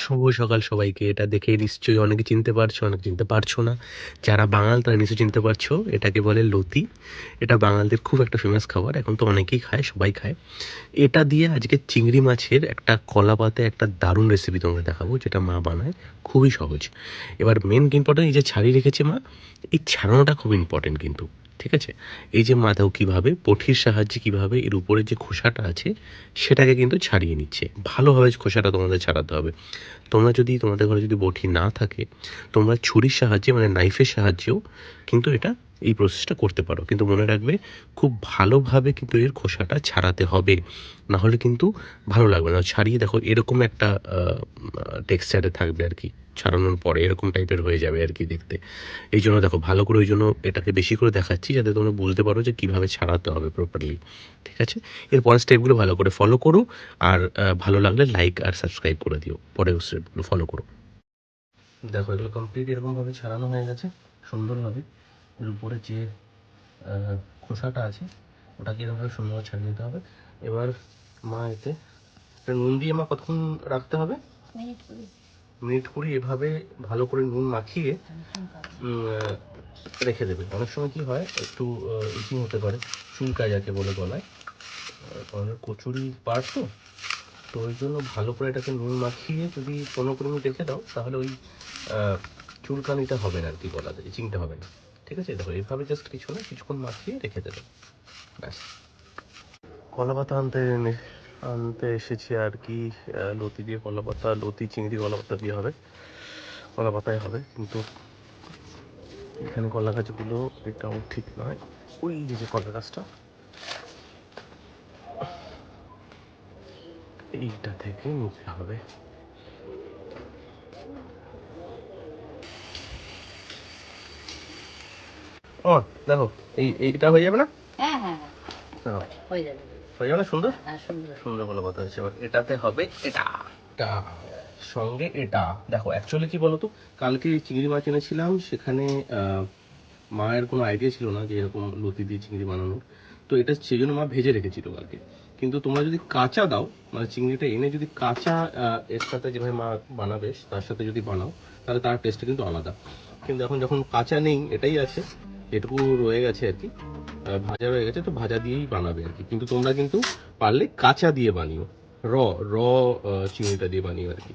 শুভ সকাল সবাইকে। এটা দেখে নিশ্চয়ই অনেকে চিনতে পারছো, অনেকে চিনতে পারছো না। যারা বাঙাল তারা নিশ্চয়ই চিনতে পারছো। এটাকে বলে লতি। এটা বাঙালদের খুব একটা ফেমাস খাবার। এখন তো অনেকেই খায়, সবাই খায়। এটা দিয়ে আজকে চিংড়ি মাছের একটা কলা পাতায় একটা দারুণ রেসিপি তোমাকে দেখাবো, যেটা মা বানায়। খুবই সহজ। এবার মেন ইম্পর্টেন্ট, এই যে ছাড়িয়ে রেখেছে মা, এই ছাড়ানোটা খুব ইম্পর্টেন্ট কিন্তু। ঠিক আছে? এই যে মা দাও কীভাবে বটির সাহায্যে কীভাবে এর উপরে যে খোসাটা আছে সেটাকে কিন্তু ছাড়িয়ে নিচ্ছে। ভালোভাবে খোসাটা তোমাদের ছাড়াতে হবে। তোমরা যদি তোমাদের ঘরে যদি বটি না থাকে, তোমরা ছুরির সাহায্যে মানে নাইফের সাহায্যেও কিন্তু এই প্রসেসটা করতে পারো। কিন্তু মনে রাখবে, খুব ভালোভাবে কিন্তু এর খোসাটা ছাড়াতে হবে, নাহলে কিন্তু ভালো লাগবে না। ছাড়িয়ে দেখো এরকম একটা টেক্সচারে থাকবে আর কি, ছাড়ানোর পরে এরকম টাইপের হয়ে যাবে আর কি দেখতে। এই জন্য দেখো ভালো করে, ওই জন্য এটাকে বেশি করে দেখাচ্ছি, যাতে তোমরা বুঝতে পারো যে কীভাবে ছাড়াতে হবে প্রপারলি। ঠিক আছে? এর পরের স্টেপগুলো ভালো করে ফলো করো। আর ভালো লাগলে লাইক আর সাবস্ক্রাইব করে দিও, পরের স্টেপগুলো ফলো করো। দেখো এগুলো কমপ্লিট এরকমভাবে ছাড়ানো হয়ে গেছে সুন্দরভাবে। এর উপরে যে খোসাটা আছে ওটাকে এরকমভাবে সুন্দরভাবে ছাড়িয়ে দিতে হবে। এবার মা এতে নুন দিয়ে মা কতক্ষণ রাখতে হবে? মিনিট 20 এভাবে ভালো করে নুন মাখিয়ে রেখে দেবে। অনেক সময় কি হয়, একটু ইচিং হতে পারে, চুলকায় যাকে বলে গলায়, কচুরি পার তো ওই জন্য ভালো করে এটাকে নুন মাখিয়ে যদি 15-20 মিনিট রেখে দাও, তাহলে ওই চুলকানিটা হবে না আর কি, গলাতে ইচিংটা হবে না। ঠিক আছে? দেখো এইভাবে জাস্ট কিছুক্ষণ মাখিয়ে রেখে দেবে, ব্যাস। কলা পাতা আনতে এসেছি আর কি। লতি দিয়ে কলা পাতা, লতি চিংড়ি কলা পাতা দিয়ে হবে, কলা পাতায় হবে। কিন্তু এখানে কলা গাছগুলো, এটাও ঠিক নয়। ওই যে কলা গাছটা, এইটা থেকে নিতে হবে। ও দেখো, এইটা হয়ে যাবে না? হ্যাঁ হ্যাঁ হয়ে যাবে, হয়ে যাবে না? সুন্দর, সুন্দর কলা পাতা হয়েছে। এবার এটাতে হবে এটা সঙ্গে এটা। দেখো অ্যাকচুয়ালি কি বলতো, কালকে চিংড়ি মাছ এনেছিলাম, সেখানে মায়ের কোনো আইডিয়া ছিল না যে এরকম লতি দিয়ে চিংড়ি বানানো। তো এটা সেই জন্য মা ভেজে রেখেছিল কালকে। কিন্তু তোমরা যদি কাঁচা দাও, মানে চিংড়িটা এনে যদি কাঁচা এর সাথে যেভাবে মা বানাবে তার সাথে যদি বানাও, তাহলে তার টেস্টটা কিন্তু আলাদা। কিন্তু এখন যখন কাঁচা নেই, এটাই আছে, এটুকু রয়ে গেছে আর কি, ভাজা রয়ে গেছে, তো ভাজা দিয়েই বানাবে আর কি। কিন্তু তোমরা কিন্তু পারলে কাঁচা দিয়ে বানিও, র র চিংড়িটা দিয়ে বানিও আর কি।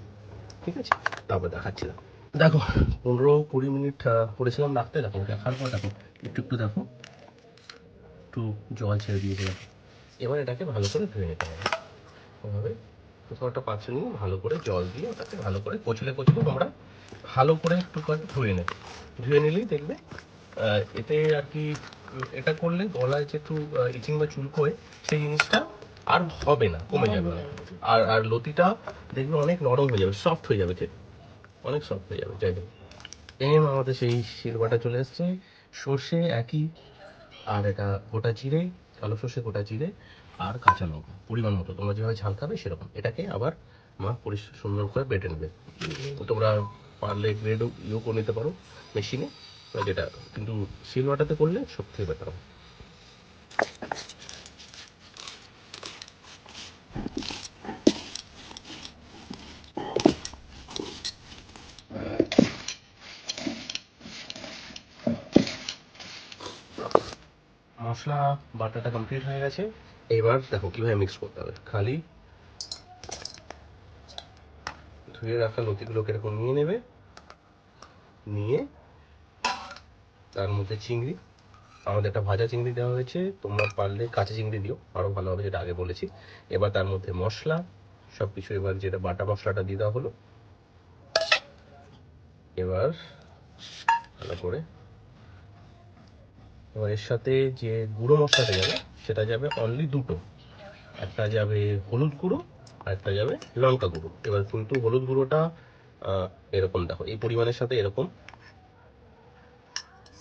ঠিক আছে? তারপর দেখাচ্ছিলাম। দেখো 15-20 মিনিট করেছিলাম রাখতে। দেখো দেখার পর দেখো একটু দেখো, একটু জল ছেড়ে দিয়েছে। দেখো এবার এটাকে ভালো করে ধুয়ে নিতে হবে। ওভাবে কোথাও একটা পাত্র নিয়ে ভালো করে জল দিয়ে ওটাকে ভালো করে কচলে তোমরা ভালো করে একটু করে ধুয়ে নিলেই দেখবে এতে আর কি, এটা করলে গলায় যে একটু ইচিং বা চুলকোয়, সেই জিনিসটা আর হবে না, কমে যাবে। আর লতিটা দেখবে অনেক নরম হয়ে যাবে, সফট হয়ে যাবে, খেতে অনেক সফট হয়ে যাবে। যাই হোক, আমাদের সেই শিলবাটা চলে এসছে। সর্ষে একই, আর এটা গোটা জিরে, কালো সর্ষে, গোটা জিরে আর কাঁচা লঙ্কা পরিমাণ মতো, তোমরা যেভাবে ঝাল খাবে সেরকম। এটাকে আবার মা পরিষ্কার সুন্দর করে বেটে নেবে। তোমরা পারলে গ্রেডও করে নিতে পারো মেশিনে, যেটা কিন্তু শিলবাটাতে করলে সব থেকে বেটার হবে। মশলা বাটাটা কমপ্লিট হয়ে গেছে। এবার দেখো কিভাবে মিক্স করতে হবে। খালি ধুয়ে রাখা লতিগুলোকে এরকম নিয়ে নেবে, নিয়ে তার মধ্যে চিংড়ি, আমাদের একটা ভাজা চিংড়ি দেওয়া হয়েছে, তোমরা পারলে কাঁচা চিংড়ি দিও, আরও ভালো হবে, যেটা আগে বলেছি। এবার তার মধ্যে মশলা সব কিছু, এবার যেটা বাটা মশলাটা দিয়ে দেওয়া হলো। এবার ভালো করে, এবার এর সাথে যে গুঁড়ো মশলাটা যাবে, সেটা যাবে অনলি দুটো। একটা যাবে হলুদ গুঁড়ো, আর একটা যাবে লঙ্কা গুঁড়ো। এবার কিন্তু হলুদ গুঁড়োটা এরকম দেখো, এই পরিমাণের সাথে এরকম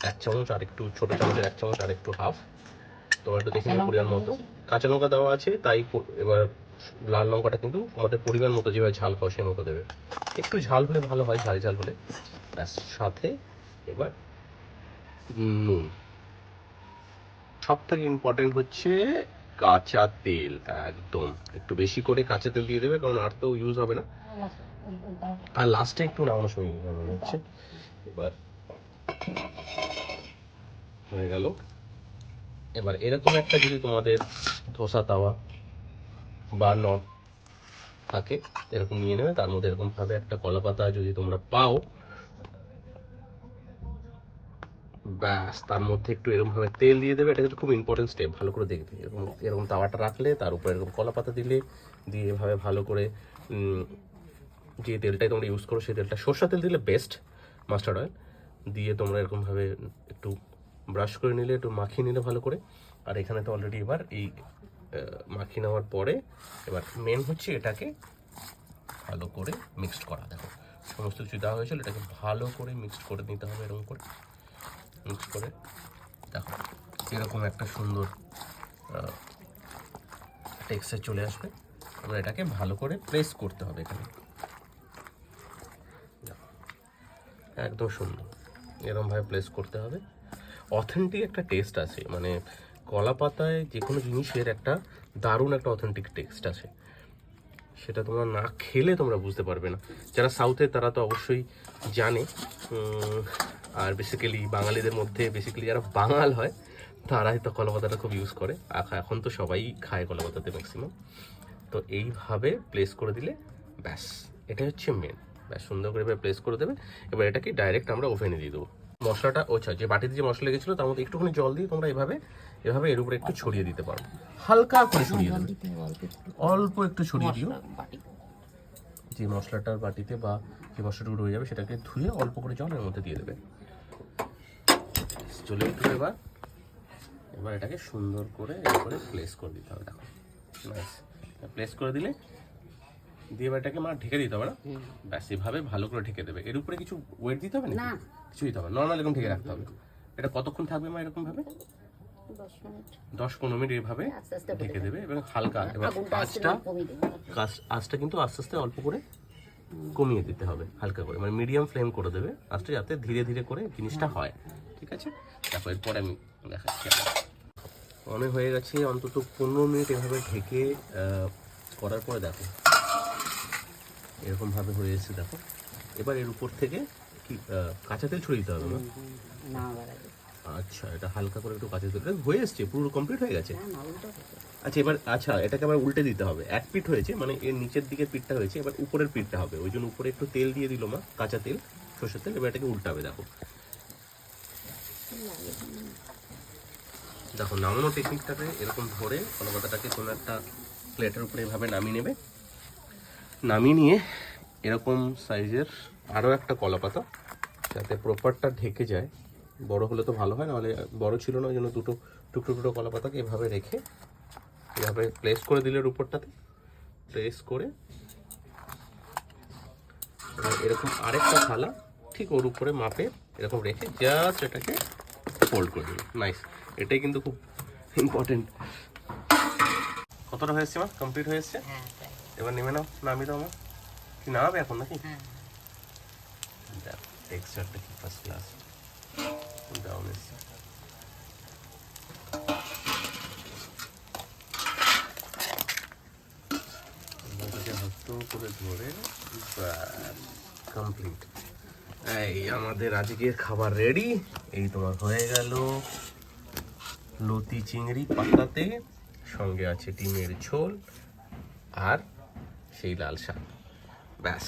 1 চামচ, আর একটু ছোট চামচের 1 চামচ, আর একটু হাফ, তোমার একটু দেখে নেবে পরিমাণ মতো। কাঁচা লঙ্কা দেওয়া আছে তাই। এবার লাল লঙ্কাটা কিন্তু আমাদের পরিমাণ মতো, যেভাবে ঝাল খাও সে মতো দেবে। একটু ঝাল হলে ভালো হয়, ঝাল হলে। ব্যাস, সাথে এবার নুন। সব থেকে ইম্পর্টেন্ট হচ্ছে কাঁচা তেল। একদম একটু বেশি করে কাঁচা তেল দিয়ে দেবে, কারণ আর তো ইউজ হবে না। আর লাস্টে একটু নামানো সময় হচ্ছে। এবার হয়ে গেল। এবার এরকম একটা যদি তোমাদের ধোসা তাওয়া বা নট থাকে এরকম নিয়ে নেবে, তার মধ্যে এরকম ভাবে একটা কলা পাতা যদি তোমরা পাও, ব্যাস তার মধ্যে একটু এরকম ভাবে তেল দিয়ে দেবে। এটা কিন্তু খুব ইম্পর্টেন্ট স্টেপ, ভালো করে দেখবে। এরকম এরকম তাওয়াটা রাখলে তার উপরে এরকম কলা পাতা দিলে, দিয়ে এভাবে ভালো করে যে তেলটাই তোমরা ইউজ করো সেই তেলটা, সরষের তেল দিলে বেস্ট, মাস্টার্ড অয়েল দিয়ে তোমরা এরকমভাবে একটু ব্রাশ করে নিলে, একটু মাখিয়ে নিলে ভালো করে। আর এখানে তো অলরেডি এবার এই মাখিয়ে নেওয়ার পরে এবার মেন হচ্ছে এটাকে ভালো করে মিক্সড করা। দেখো সমস্ত কিছু দেওয়া হয়েছিল, এটাকে ভালো করে মিক্সড করে নিতে হবে। এরকম করে মিক্স করে দেখো এরকম একটা সুন্দর টেক্সচার চলে আসবে। এবার এটাকে ভালো করে প্রেস করতে হবে এখানে, একদম সুন্দর এরকমভাবে প্লেস করতে হবে। অথেন্টিক একটা টেস্ট আছে, মানে কলা পাতায় যে কোনো জিনিসের একটা দারুণ একটা অথেন্টিক টেস্ট আছে, সেটা তোমরা না খেলে তোমরা বুঝতে পারবে না। যারা সাউথে তারা তো অবশ্যই জানে, আর বেসিক্যালি বাঙালিদের মধ্যে বেসিক্যালি যারা বাঙাল হয় তারাই তো কলা পাতাটা খুব ইউজ করে। এখন তো সবাই খায় কলা পাতাতে ম্যাক্সিমাম। তো এইভাবে প্লেস করে দিলে ব্যাস, এটা হচ্ছে মেন। ব্যাস সুন্দর করে প্লেস করে দেবে। এবার এটাকে ডাইরেক্ট আমরা ওভেনে দিয়ে দেবো। মশলাটা যে বাটিতে যে মশলা লেগেছিলো তার মধ্যে একটুখানি জল দিয়ে তোমরা এভাবে এর উপরে একটু ছড়িয়ে দিতে পারো, হালকা করে ছড়িয়ে দেবে, অল্প একটু ছড়িয়ে দিও। যে মশলাটার বাটিতে বা যে মশলাটা রয়ে যাবে সেটাকে ধুয়ে অল্প করে জল এর মধ্যে দিয়ে দেবে। চলে একটু এবার এটাকে সুন্দর করে এরপরে প্লেস করে দিতে হবে। দেখো প্লেস করে দিলে দিয়ে এবার এটাকে ঢেকে দিতে হবে না, ব্যাস এভাবে ভালো করে ঢেকে দেবে। এর উপরে কিছু ওয়েট দিতে হবে না, কিছু দিতে হবে, নর্মাল এরকম ঢেকে রাখতে হবে। এটা কতক্ষণ থাকবে এরকম ভাবে? 10-15 মিনিট এভাবে ঢেকে দেবে এবং হালকা, এবার আঁচটা কিন্তু আস্তে আস্তে অল্প করে কমিয়ে দিতে হবে, হালকা করে, মানে মিডিয়াম ফ্লেম করে দেবে আঁচটা, যাতে ধীরে ধীরে করে জিনিসটা হয়। ঠিক আছে, তারপর এরপরে আমি দেখাচ্ছি। অনেক হয়ে গেছে, অন্তত 15 মিনিট এভাবে ঢেকে করার পরে দেখো এরকম ভাবে হয়ে এসেছে। দেখো এবার এর উপর থেকে কি কাঁচা তেল ছড়িয়ে দিতে হবে না? আচ্ছা, এটা হালকা করে একটু কাঁচা তেল হয়ে এসছে, পুরো কমপ্লিট হয়ে গেছে। আচ্ছা এবার এটাকে আবার উল্টে দিতে হবে। এক পিঠ হয়েছে, মানে এর নিচের দিকের পিঠটা হয়েছে, এবার উপরের পিঠটা হবে। ওই জন্য উপরে একটু তেল দিয়ে দিল কাঁচা তেল, সরষের তেল। এবার এটাকে উল্টাবে। দেখো দেখো নামানোর টেকনিকটাকে এরকম ধরে কলা পাতাটাকে কোনো একটা প্লেটের উপরে এভাবে নামিয়ে নেবে। নামিয়ে নিয়ে এরকম সাইজের আরও একটা কলা পাতা, যাতে প্রপারটা ঢেকে যায়, বড় হলে তো ভালো হয়, নাহলে বড় ছিল না, ওই জন্য দুটো টুকরো কলা পাতাকে এভাবে রেখে এভাবে প্লেস করে দিলে উপরটাতে প্লেস করে এরকম আরেকটা থালা ঠিক ওর উপরে মাপে এরকম রেখে জাস্ট এটাকে ফোল্ড করে দিল। নাইস, এটাই কিন্তু খুব ইম্পর্টেন্ট। কতটা হয়েছে কমপ্লিট হয়েছে? এবার নেমে নাও, নামিয়ে দাও। কি নামাবে এখন নাকি? টেক্সচারটা কি ফার্স্ট ক্লাস, দারুণ এসেছে। করে ধরে কমপ্লিট। এই আমাদের আজকের খাবার রেডি। এই তোমার হয়ে গেল লতি চিংড়ি পাতাতে, সঙ্গে আছে ডিমের ঝোল আর সেই লাল শাক। ব্যাস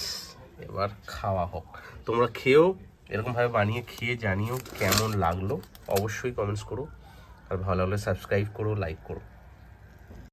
এবার খাওয়া হোক। তোমরা খেয়েও এরকমভাবে বানিয়ে খেয়ে জানিও কেমন লাগলো, অবশ্যই কমেন্টস করো। আর ভালো লাগলে সাবস্ক্রাইব করো, লাইক করো।